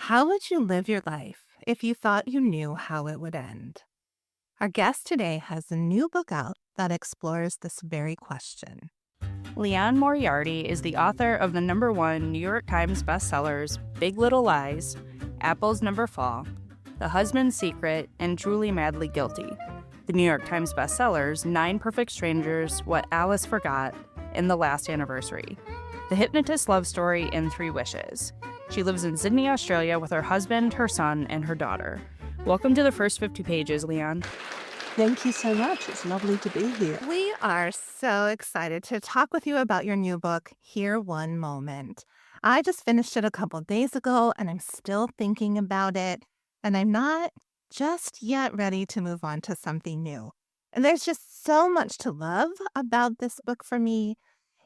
How would you live your life if you thought you knew how it would end? Our guest today has a new book out that explores this very question. Liane Moriarty is the author of the #1 New York Times bestsellers Big Little Lies, Apples Never Fall, The Husband's Secret, and Truly Madly Guilty. The New York Times bestsellers 9 Perfect Strangers, What Alice Forgot, and The Last Anniversary, The Hypnotist Love Story, and 3 Wishes. She lives in Sydney, Australia with her husband, her son, and her daughter. Welcome to the first 50 pages, Liane. Thank you so much. It's lovely to be here. We are so excited to talk with you about your new book, Here One Moment. I just finished it a couple days ago and I'm still thinking about it, and I'm not just yet ready to move on to something new. And there's just so much to love about this book for me,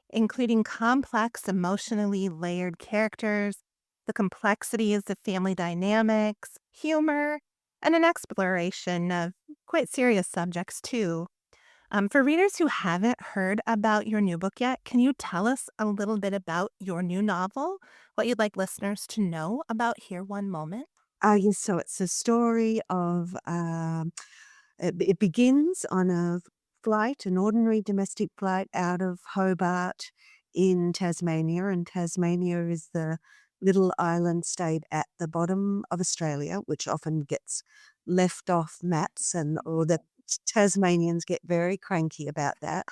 including complex, emotionally layered characters, the complexities of family dynamics, humor, and an exploration of quite serious subjects, too. For readers who haven't heard about your new book yet, can you tell us a little bit about your new novel? What you'd like listeners to know about Here One Moment? Yes, so it's a story of, it begins on a flight, an ordinary domestic flight out of Hobart in Tasmania, and Tasmania is the little island state at the bottom of Australia, which often gets left off maps, and or the Tasmanians get very cranky about that,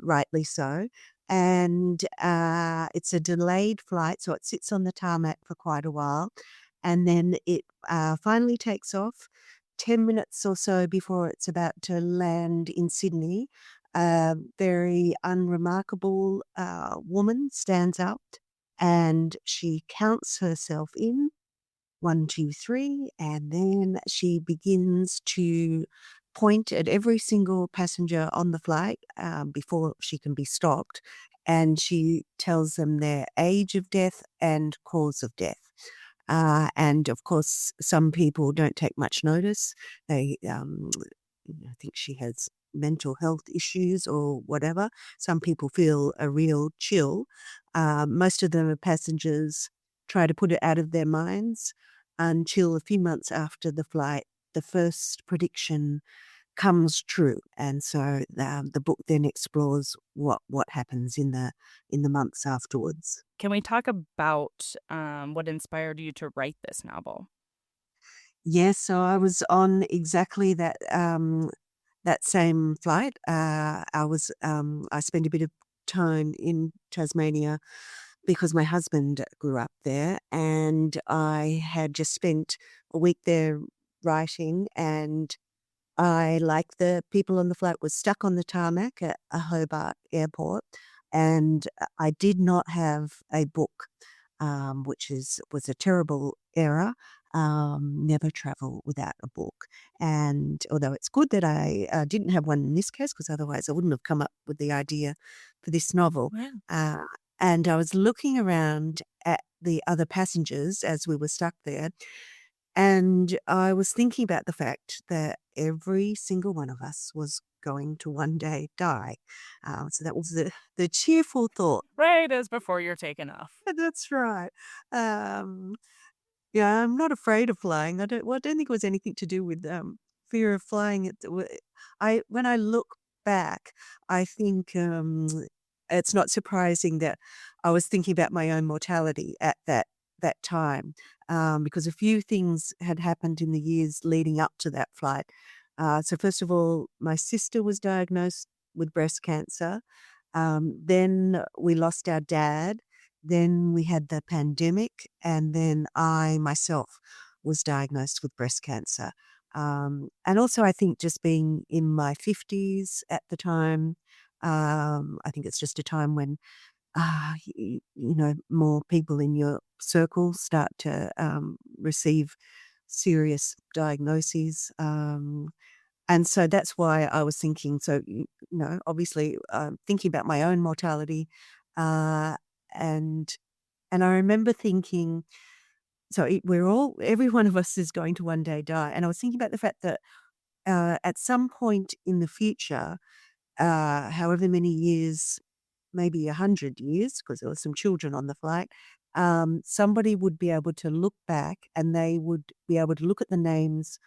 rightly so. And it's a delayed flight, so it sits on the tarmac for quite a while, and then it finally takes off. 10 minutes or so before it's about to land in Sydney, a very unremarkable woman stands up and she counts herself in 1, 2, 3, and then she begins to point at every single passenger on the flight before she can be stopped, and she tells them their age of death and cause of death. And of course, some people don't take much notice. They think she has mental health issues or whatever. Some people feel a real chill. Most of them are passengers try to put it out of their minds until a few months after the flight, the first prediction comes true. And so the book then explores what happens in the months afterwards. Can we talk about what inspired you to write this novel? Yes, so I was on exactly that same flight. I spent a bit of time in Tasmania because my husband grew up there, and I had just spent a week there writing, and I, like the people on the flight, was stuck on the tarmac at a Hobart airport, and I did not have a book, which was a terrible error. Never travel without a book. And although it's good that I didn't have one in this case, because otherwise I wouldn't have come up with the idea for this novel. Wow. Uh, and I was looking around at the other passengers as we were stuck there, and I was thinking about the fact that every single one of us was going to one day die. So that was the cheerful thought. Right as before you're taken off. That's right. Um, yeah, I'm not afraid of flying. I don't think it was anything to do with fear of flying. When I look back, I think it's not surprising that I was thinking about my own mortality at that time, because a few things had happened in the years leading up to that flight. So first of all, my sister was diagnosed with breast cancer. Then we lost our dad. Then we had the pandemic, and then I myself was diagnosed with breast cancer. And also, I think just being in my 50s at the time, I think it's just a time when more people in your circle start to receive serious diagnoses. And so that's why I was thinking, so, obviously thinking about my own mortality. Uh, and, and I remember thinking, so every one of us is going to one day die. And I was thinking about the fact that at some point in the future, however many years, maybe 100 years, because there were some children on the flight, somebody would be able to look back and they would be able to look at the names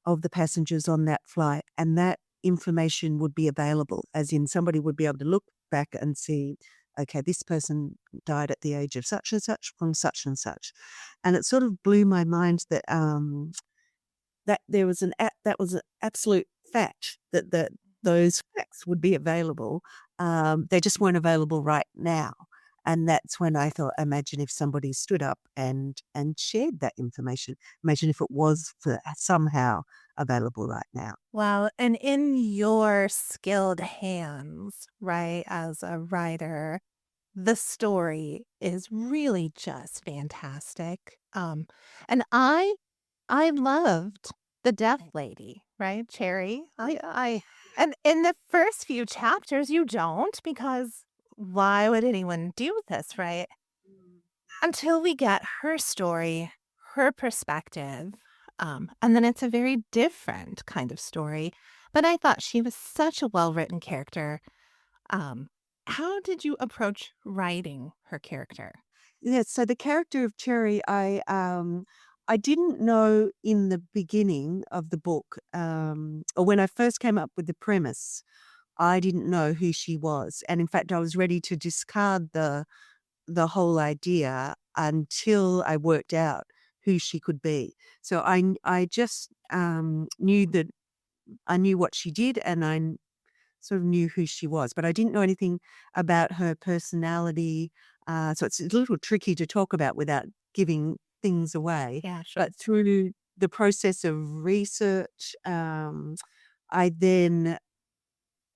of the passengers on that flight, and that information would be available, as in somebody would be able to look back and see, okay, this person died at the age of such and such from such and such. And it sort of blew my mind that that there was that was an absolute fact that those facts would be available. They just weren't available right now. And that's when I thought, imagine if somebody stood up and shared that information. Imagine if it was somehow available right now. Well, and in your skilled hands, right, as a writer, the story is really just fantastic. And I loved the deaf lady, right, Cherry. And in the first few chapters, you don't, because why would anyone do this, right? Until we get her story, her perspective, and then it's a very different kind of story. But I thought she was such a well-written character. Um, how did you approach writing her character? Yes, so the character of Cherry, I didn't know in the beginning of the book, or when I first came up with the premise, I didn't know who she was. And in fact, I was ready to discard the whole idea until I worked out who she could be. So I just knew that I knew what she did, and sort of knew who she was, but I didn't know anything about her personality. So it's a little tricky to talk about without giving things away. Yeah, sure. But through the process of research, I then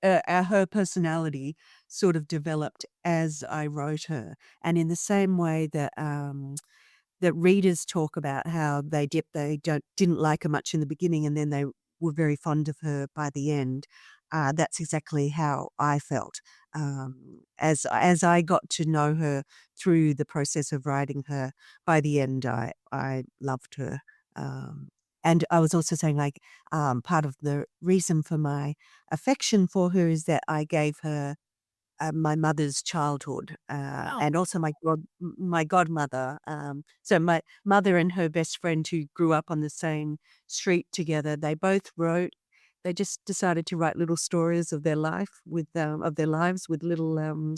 her personality sort of developed as I wrote her, and in the same way that that readers talk about how they didn't like her much in the beginning, and then they were very fond of her by the end. That's exactly how I felt as I got to know her through the process of writing her. By the end, I loved her, and I was also saying, like, part of the reason for my affection for her is that I gave her my mother's childhood, Oh, and also my godmother. So my mother and her best friend, who grew up on the same street together, they both wrote. They just decided to write little stories of their lives with little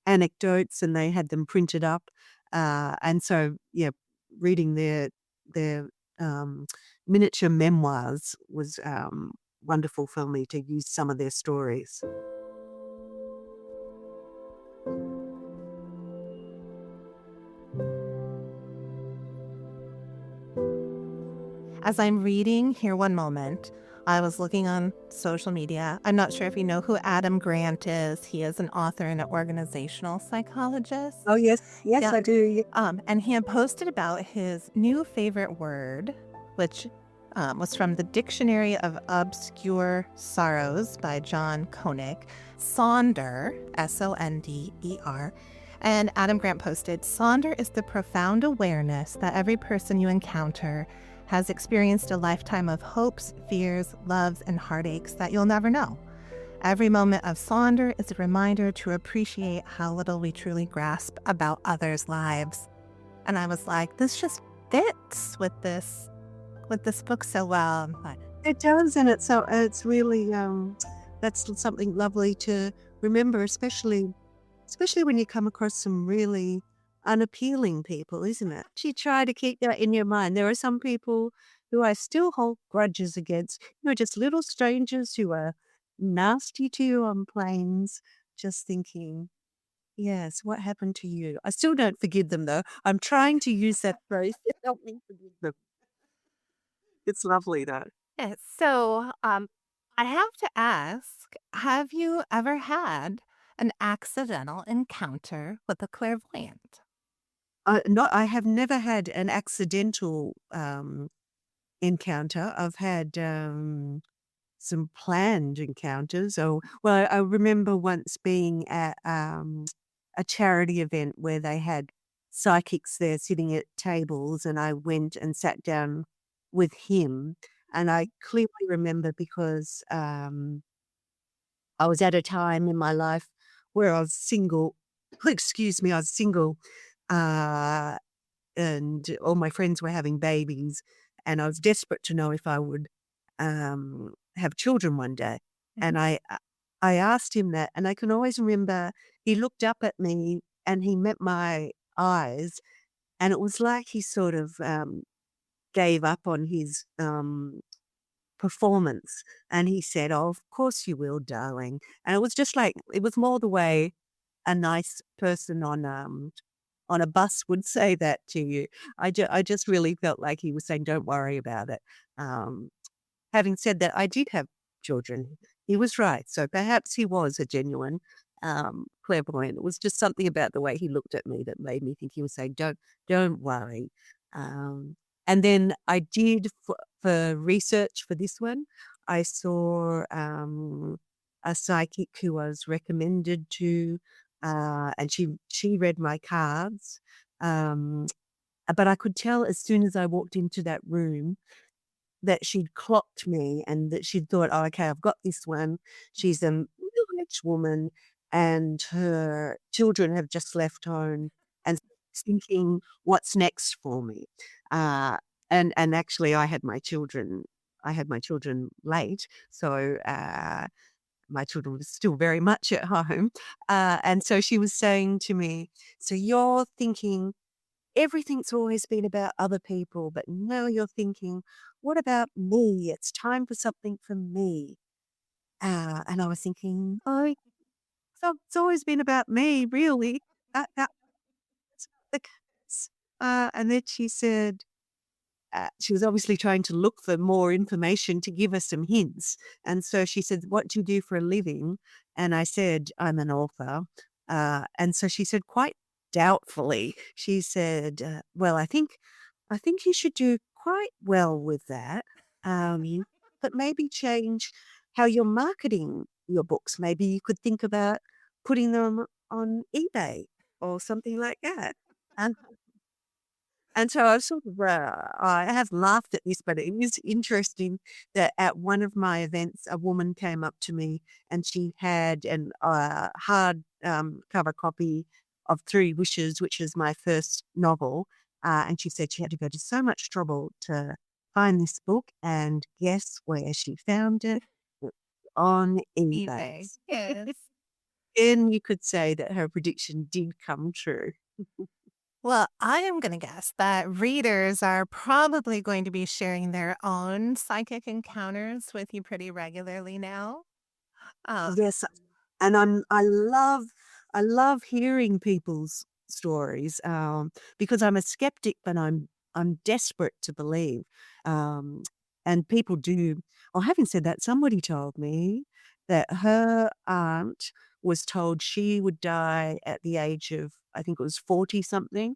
anecdotes, and they had them printed up. And so, yeah, reading their um, miniature memoirs was wonderful for me to use some of their stories. as I'm reading Here One Moment, I was looking on social media. I'm not sure if you know who Adam Grant is. He is an author and an organizational psychologist. Oh, yes. Yes, Yeah. I do. Yeah. And he had posted about his new favorite word, which was from the Dictionary of Obscure Sorrows by John Koenig, Sonder, Sonder. And Adam Grant posted, Sonder is the profound awareness that every person you encounter has experienced a lifetime of hopes, fears, loves, and heartaches that you'll never know. Every moment of Sonder is a reminder to appreciate how little we truly grasp about others' lives. And I was like, this just fits with this book so well. But It does, and it's really that's something lovely to remember, especially when you come across some really unappealing people, isn't it? You try to keep that in your mind. There are some people who I still hold grudges against, just little strangers who are nasty to you on planes, just thinking, yes, what happened to you? I still don't forgive them, though. I'm trying to use that phrase to help me forgive them. It's lovely, though. yeah, so I have to ask, have you ever had an accidental encounter with a clairvoyant? I have never had an accidental encounter. I've had some planned encounters. Oh, well, I remember once being at a charity event where they had psychics there sitting at tables, and I went and sat down with him. And I clearly remember because I was at a time in my life where I was single. Excuse me, I was single. uh, and all my friends were having babies, and I was desperate to know if I would have children one day. And I asked him that, and I can always remember he looked up at me and he met my eyes, and it was like he sort of gave up on his performance, and he said, "Oh, of course you will, darling." And it was just like it was more the way a nice person on a bus would say that to you. I just really felt like he was saying, "Don't worry about it." Um, Having said that, I did have children. He was right. So perhaps he was a genuine clairvoyant. It was just something about the way he looked at me that made me think he was saying, don't worry." Um, and then I did for research for this one, I saw a psychic who was recommended to, and she read my cards. Um, but I could tell as soon as I walked into that room that she'd clocked me and that she'd thought, "Oh, okay, I've got this one. She's a middle-aged woman and her children have just left home and thinking, what's next for me?" Uh, and actually I had my children late, so my children were still very much at home. And so she was saying to me, "So you're thinking everything's always been about other people, but now you're thinking, what about me? It's time for something for me." And I was thinking, "Oh, so it's always been about me, really. That's not the case." And then she said, she was obviously trying to look for more information to give us some hints. And so she said, "What do you do for a living?" And I said, "I'm an author." And so she said, quite doubtfully, she said, "Well, I think you should do quite well with that. But maybe change how you're marketing your books. Maybe you could think about putting them on eBay or something like that." And and so I sort of, I have laughed at this, but it is interesting that at one of my events, a woman came up to me and she had an hard cover copy of Three Wishes, which is my first novel. And she said she had to go to so much trouble to find this book. And guess where she found it? On eBay. eBay. Yes. And you could say that her prediction did come true. Well, I am going to guess that readers are probably going to be sharing their own psychic encounters with you pretty regularly now. Uh, Yes, and I love hearing people's stories, because I'm a skeptic, but I'm desperate to believe. Um, and people do. Well, having said that, somebody told me that her aunt was told she would die at the age of, I think it was 40 something,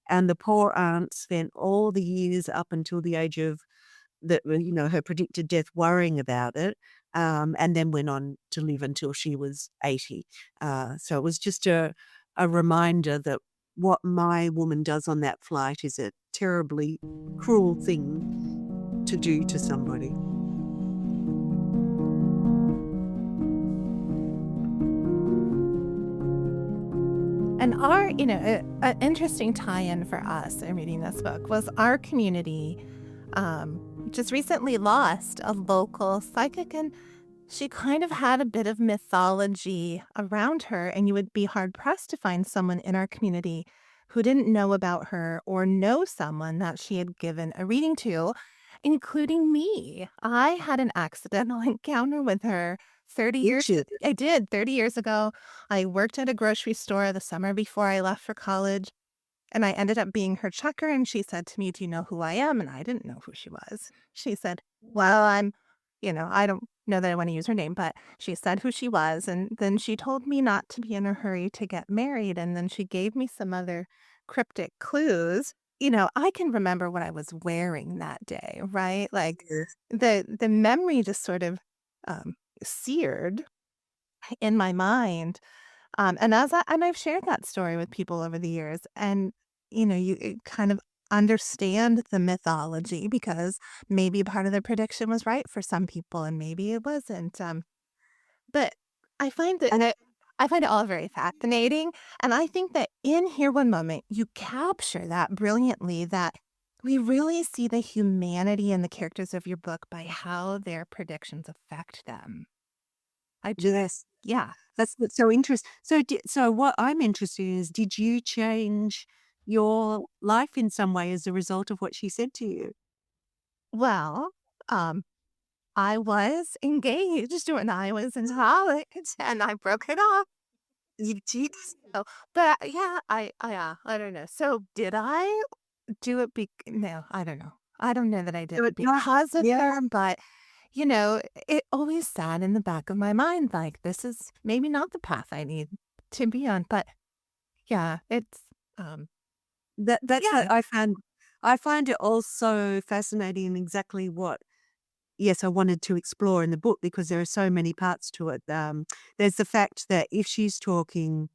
and the poor aunt spent all the years up until the age of her predicted death worrying about it, and then went on to live until she was 80. So it was just a reminder that what my woman does on that flight is a terribly cruel thing to do to somebody. and an interesting tie-in for us in reading this book was our community just recently lost a local psychic, and she kind of had a bit of mythology around her, and you would be hard pressed to find someone in our community who didn't know about her or know someone that she had given a reading to, including me. I had an accidental encounter with her 30 Did years. you? I did 30 years ago. I worked at a grocery store the summer before I left for college. And I ended up being her checker, and she said to me, "Do you know who I am?" And I didn't know who she was. She said, "Well, I don't know that I want to use her name, but she said who she was." And then she told me not to be in a hurry to get married. And then she gave me some other cryptic clues. I can remember what I was wearing that day, right? Like Yes. the memory just sort of um, seared in my mind. And I've shared that story with people over the years, and you kind of understand the mythology because maybe part of the prediction was right for some people and maybe it wasn't. But I find that And I find it all very fascinating, and I think that in Here One Moment, you capture that brilliantly, that we really see the humanity in the characters of your book by how their predictions affect them. I j Yes. Yeah. That's what's so interesting. So what I'm interested in is, did you change your life in some way as a result of what she said to you? Well, um, I was engaged when I was in college, and I broke it off. You did? So but yeah, I don't know. So did I do it no, I don't know. I don't know that I did Do it it not because of yeah. her, but, it always sat in the back of my mind, like, this is maybe not the path I need to be on, but yeah, um That's how yeah, I find it also fascinating, and exactly what, yes, I wanted to explore in the book, because there are so many parts to it. There's the fact that if she's talking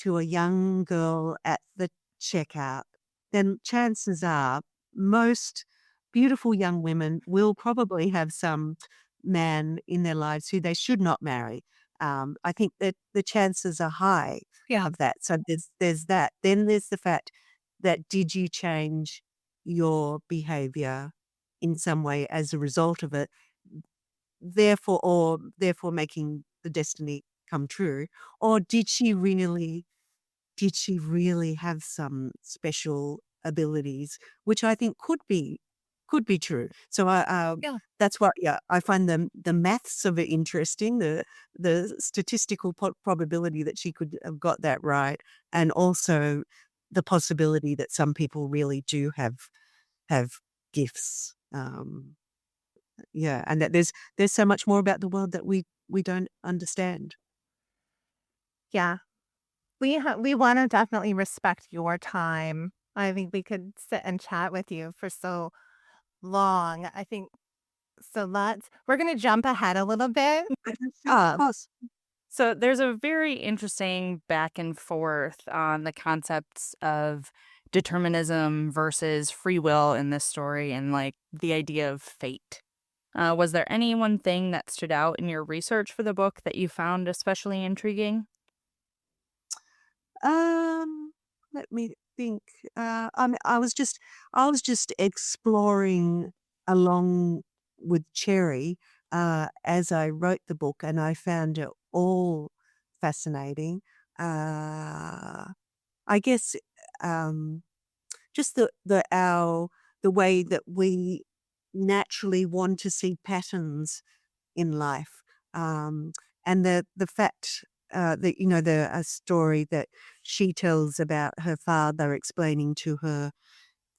to a young girl at the checkout, then chances are most beautiful young women will probably have some man in their lives who they should not marry. I think that the chances are high yeah, of that. So there's that. Then there's the fact that, did you change your behavior in some way as a result of it, therefore making the destiny come true? Or did she really have some special abilities, which I think could be true. So yeah. that's what, yeah, I find the maths of it interesting, the statistical probability that she could have got that right, and also the possibility that some people really do have gifts. Yeah, and that there's so much more about the world that we don't understand. Yeah. We wanna definitely respect your time. I think we could sit and chat with you for so long. I think so we're gonna jump ahead a little bit. Of course. So there's a very interesting back and forth on the concepts of determinism versus free will in this story and like the idea of fate. Was there any one thing that stood out in your research for the book that you found especially intriguing? Let me think. I was just exploring along with Cherry as I wrote the book, and I found it all fascinating. I guess um, just the way that we naturally want to see patterns in life. Um, and the fact that, the a story that she tells about her father explaining to her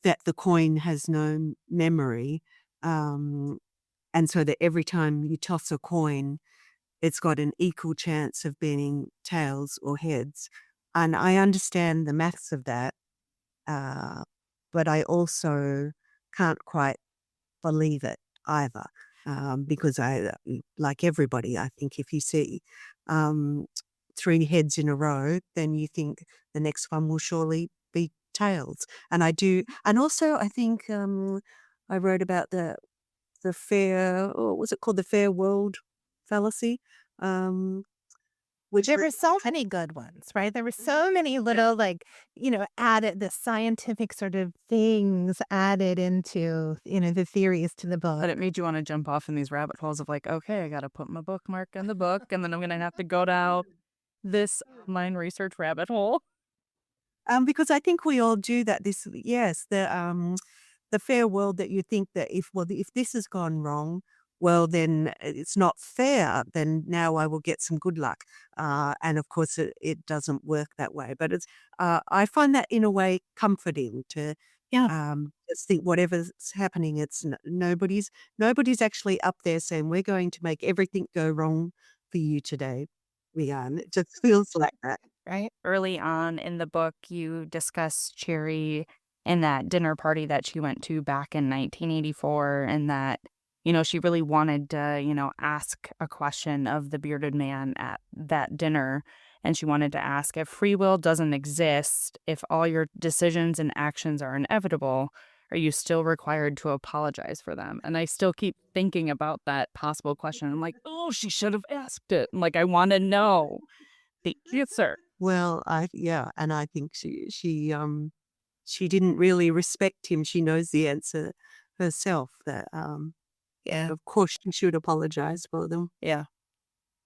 that the coin has no memory, um, and so that every time you toss a coin, it's got an equal chance of being tails or heads. And I understand the maths of that, uh, but I also can't quite believe it either. Because like everybody, I think if you see um, three heads in a row, then you think the next one will surely be tails. And I do, and also I think I wrote about the fair, or was it called the fair world fallacy, um, which There were so many good ones, right? There were so many little, like, added the scientific sort of things added into, the theories to the But book. it made you want to jump off in these rabbit holes of like, okay, I got to put my bookmark in the book, and then I'm going to have to go down this online research rabbit hole. Because I think we all do that. Yes, the fair world, that you think that if this has gone wrong, well, then it's not fair. Then now I will get some good luck. And of course, it doesn't work that way. But I find that in a way comforting to Yeah. just think whatever's happening, nobody's actually up there saying we're going to make everything go wrong for you today. We are. And it just feels like that. Right? Early on in the book, you discuss Cherry and that dinner party that she went to back in 1984, and that, she really wanted to, ask a question of the bearded man at that dinner. And she wanted to ask, if free will doesn't exist, if all your decisions and actions are inevitable, are you still required to apologize for them? And I still keep thinking about that possible question. I'm like, oh, she should have asked it. Like, I want to know. Yes, sir. Well, and I think she didn't really respect him. She knows the answer herself. That Yeah. of course she should apologize for them. Yeah.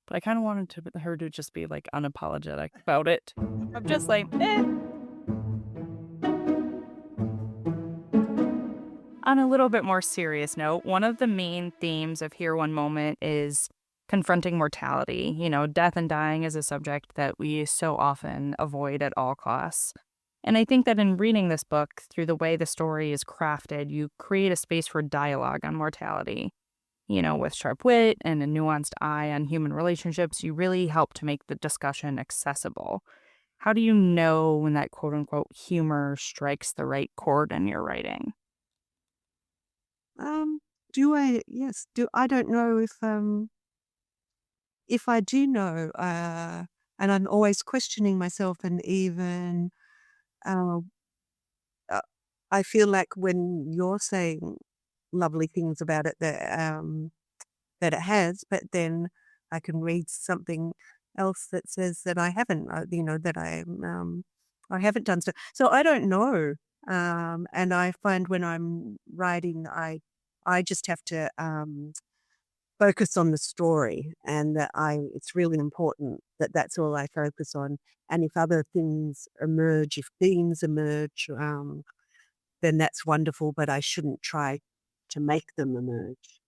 But I kind of wanted her to just be like unapologetic about it. I'm just like, eh. On a little bit more serious note, one of the main themes of Here One Moment is confronting mortality. Death and dying is a subject that we so often avoid at all costs. And I think that in reading this book, through the way the story is crafted, you create a space for dialogue on mortality. With sharp wit and a nuanced eye on human relationships, you really help to make the discussion accessible. How do you know when that quote unquote humor strikes the right chord in your writing? Um, do I? Yes. Do I don't know if I do know. And I'm always questioning myself, and even uh, uh, I feel like when you're saying lovely things about it that it has, but then I can read something else that says that I haven't, that I haven't done so. So I don't know. And I find when I'm writing, I just have to focus on the story, and that it's really important that that's all I focus on. And if other things emerge, if themes emerge, then that's wonderful. But I shouldn't try to make them emerge.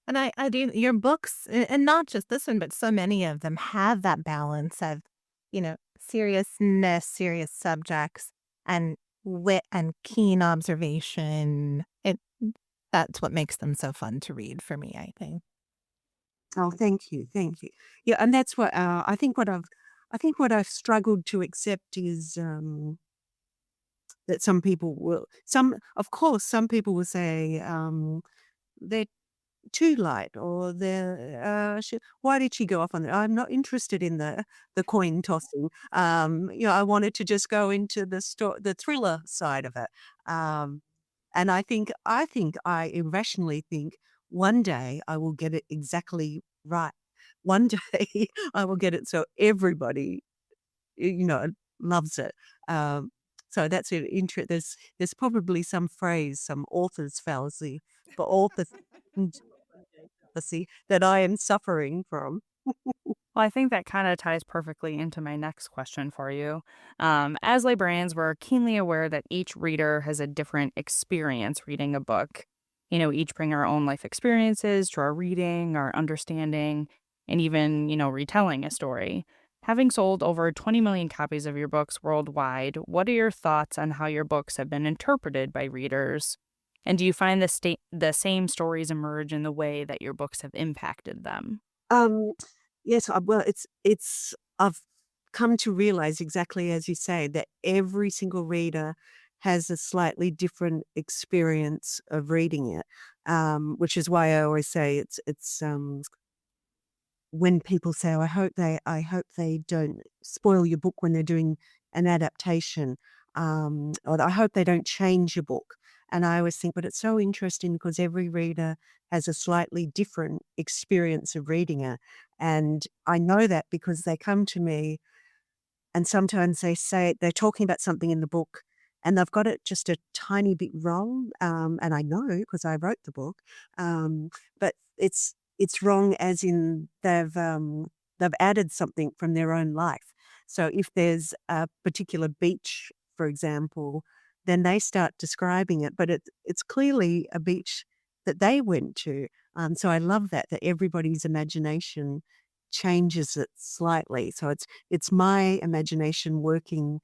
And I do your books, and not just this one, but so many of them have that balance of, seriousness, serious subjects, and wit and keen observation. That's what makes them so fun to read for me, I think. Oh, thank you, thank you. Yeah, and that's what I think what I've struggled to accept is that of course, some people will say they're too light, or why did she go off on that? I'm not interested in the coin tossing. I wanted to just go into the thriller side of it. Um, and I irrationally think one day I will get it exactly right. One day I will get it so everybody, you know, loves it. Um, so that's an interest. There's probably some phrase, some author's fallacy for authors fallacy that I am suffering from. Well, I think that kind of ties perfectly into my next question for you. As librarians, we're keenly aware that each reader has a different experience reading a book. Each bring our own life experiences to our reading, our understanding, and even, retelling a story. Having sold over 20 million copies of your books worldwide, what are your thoughts on how your books have been interpreted by readers? And do you find the same stories emerge in the way that your books have impacted them? Um, yes, well, it's I've come to realize exactly as you say that every single reader has a slightly different experience of reading it, which is why I always say it's when people say, "Oh, I hope they don't spoil your book when they're doing an adaptation," or "I hope they don't change your book." And I always think, but it's so interesting because every reader has a slightly different experience of reading it, and I know that because they come to me and sometimes they say they're talking about something in the book and they've got it just a tiny bit wrong. And I know because I wrote the book, but it's wrong as in they've added something from their own life. So if there's a particular beach, for example, then they start describing it, but it's clearly a beach that they went to. So I love that everybody's imagination changes it slightly. So it's my imagination working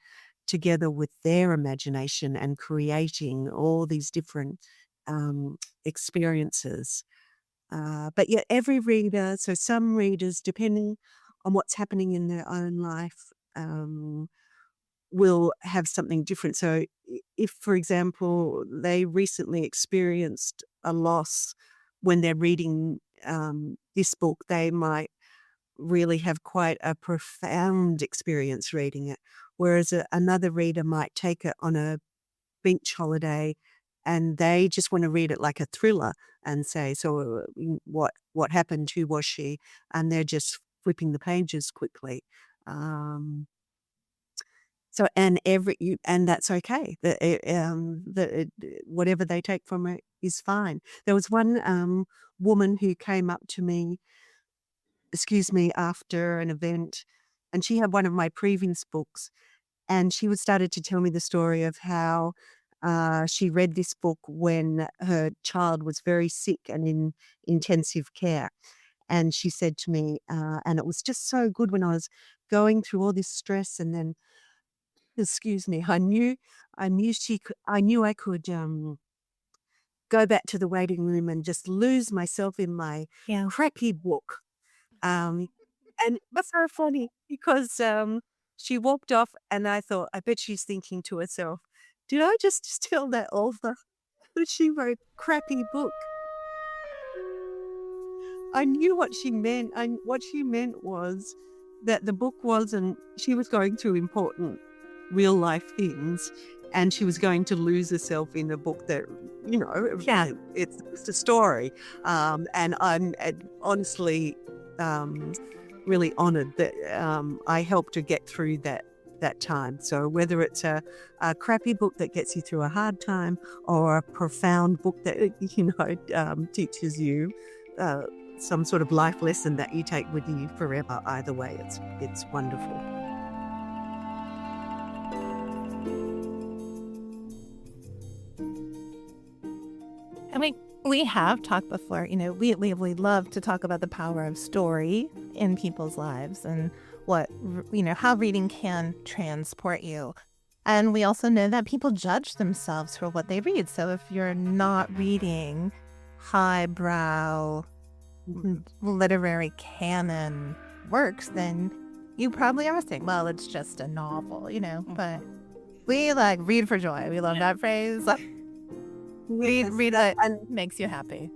together with their imagination and creating all these different experiences. But yet every reader, so some readers, depending on what's happening in their own life, will have something different. So if, for example, they recently experienced a loss when they're reading this book, they might really have quite a profound experience reading it, whereas another reader might take it on a beach holiday and they just want to read it like a thriller and say, so what happened, who was she? And they're just flipping the pages quickly. Um, so and that's okay. Whatever they take from it is fine. There was one woman who came up to me, excuse me, after an event, and she had one of my previous books, and she was started to tell me the story of how she read this book when her child was very sick and in intensive care. And she said to me, and it was just so good when I was going through all this stress, and then, excuse me, I knew I could go back to the waiting room and just lose myself in my Yeah. crappy book. Um, and it was so funny because she walked off, and I thought, I bet she's thinking to herself, did I just tell that author that she wrote crappy book? I knew what she meant. What she meant was that the book wasn't, she was going through important real life things, and she was going to lose herself in a book that, Yeah. it's just a story. And I'm honestly really honored that I helped her get through that time. So whether it's a crappy book that gets you through a hard time, or a profound book that, teaches you uh, some sort of life lesson that you take with you forever, either way, it's wonderful. And we have talked before, we love to talk about the power of story in people's lives and how reading can transport you. And we also know that people judge themselves for what they read. So if you're not reading highbrow literary canon works, then you probably are saying, well, it's just a novel, but we read for joy. We love that phrase. Read it and makes you happy.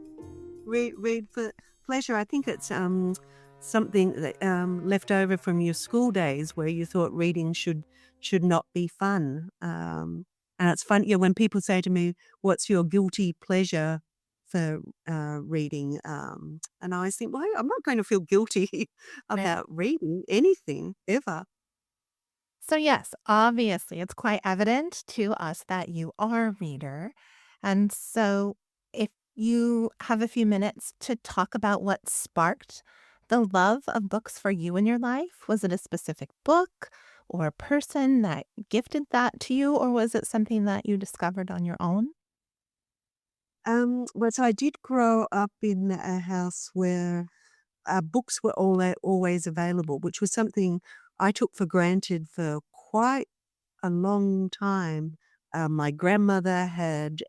Read for pleasure. I think it's something that left over from your school days, where you thought reading should not be fun. And it's fun, when people say to me, "What's your guilty pleasure for reading?" And I always think, well, I'm not going to feel guilty about reading anything ever. So yes, obviously, it's quite evident to us that you are a reader. And so if you have a few minutes to talk about what sparked the love of books for you in your life, was it a specific book or a person that gifted that to you, or was it something that you discovered on your own? Well, so I did grow up in a house where books were always available, which was something I took for granted for quite a long time. My grandmother had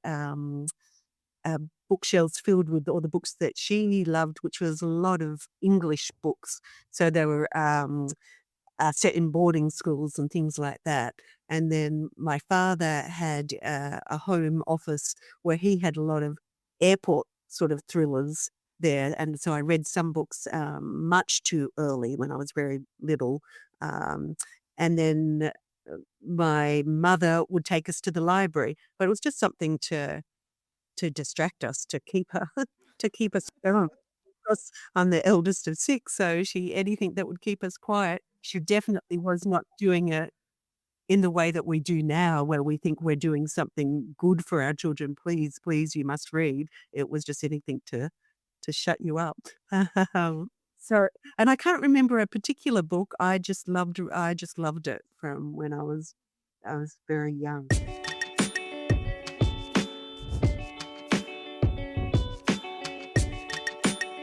bookshelves filled with all the books that she loved, which was a lot of English books. So they were set in boarding schools and things like that. And then my father had a home office where he had a lot of airport sort of thrillers there. And so I read some books much too early when I was very little. Um, and then my mother would take us to the library, but it was just something to distract us, to keep her, to keep us going. Because I'm the eldest of six, so anything that would keep us quiet, she definitely was not doing it in the way that we do now, where we think we're doing something good for our children. Please, please, you must read. It was just anything to shut you up. So, and I can't remember a particular book. I just loved it from when I was very young.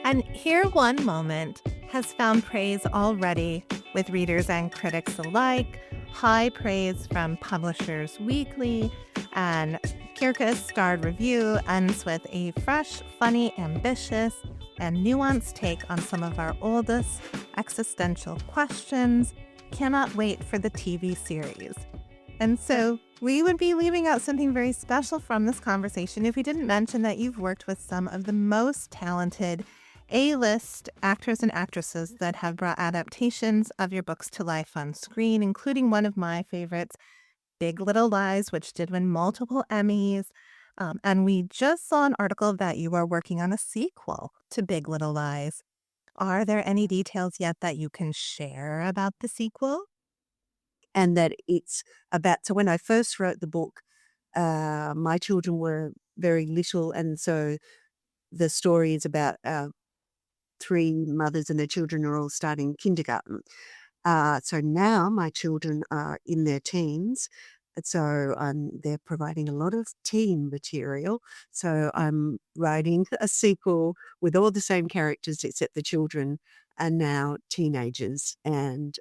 And Here One Moment has found praise already with readers and critics alike. High praise from Publishers Weekly, and Kirkus Starred Review ends with a fresh, funny, ambitious, and nuanced take on some of our oldest existential questions. Cannot wait for the TV series. And so we would be leaving out something very special from this conversation if we didn't mention that you've worked with some of the most talented A-list actors and actresses that have brought adaptations of your books to life on screen, including one of my favorites, Big Little Lies, which did win multiple Emmys. And we just saw an article that you are working on a sequel to Big Little Lies. Are there any details yet that you can share about the sequel? And that it's about, so when I first wrote the book, my children were very little, and so the story is about three mothers and their children are all starting kindergarten. So now my children are in their teens. So they're providing a lot of teen material. So I'm writing a sequel with all the same characters, except the children are now teenagers. And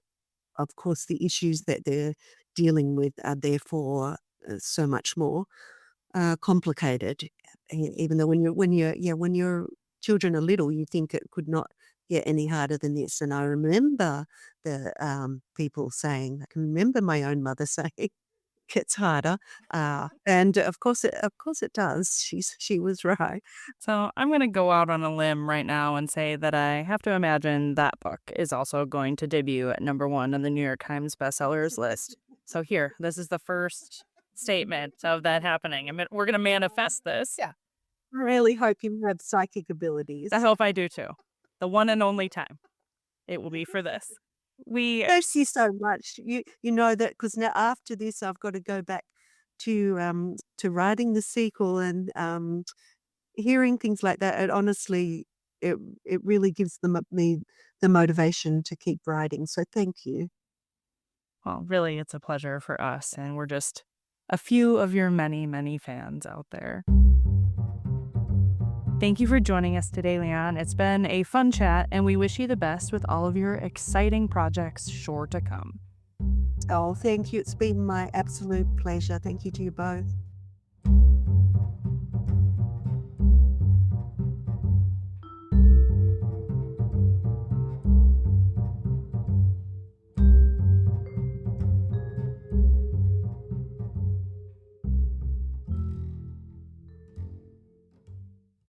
of course, the issues that they're dealing with are therefore so much more complicated. Even though when your children are little, you think it could not get any harder than this. And I remember the people saying, I can remember my own mother saying, it gets harder, and of course it does. She was right. So I'm going to go out on a limb right now and say that I have to imagine that book is also going to debut at #1 on the New York Times bestsellers list. So here, this is the first statement of that happening. We're going to manifest this. Yeah. I really hope you have psychic abilities. I hope I do too. The one and only time it will be for this. Thank you so much. You know that because now after this, I've got to go back to writing the sequel and hearing things like that. And honestly, it really gives me the motivation to keep writing. So thank you. Well, really, it's a pleasure for us, and we're just a few of your many, many fans out there. Thank you for joining us today, Liane. It's been a fun chat, and we wish you the best with all of your exciting projects sure to come. Oh, thank you. It's been my absolute pleasure. Thank you to you both.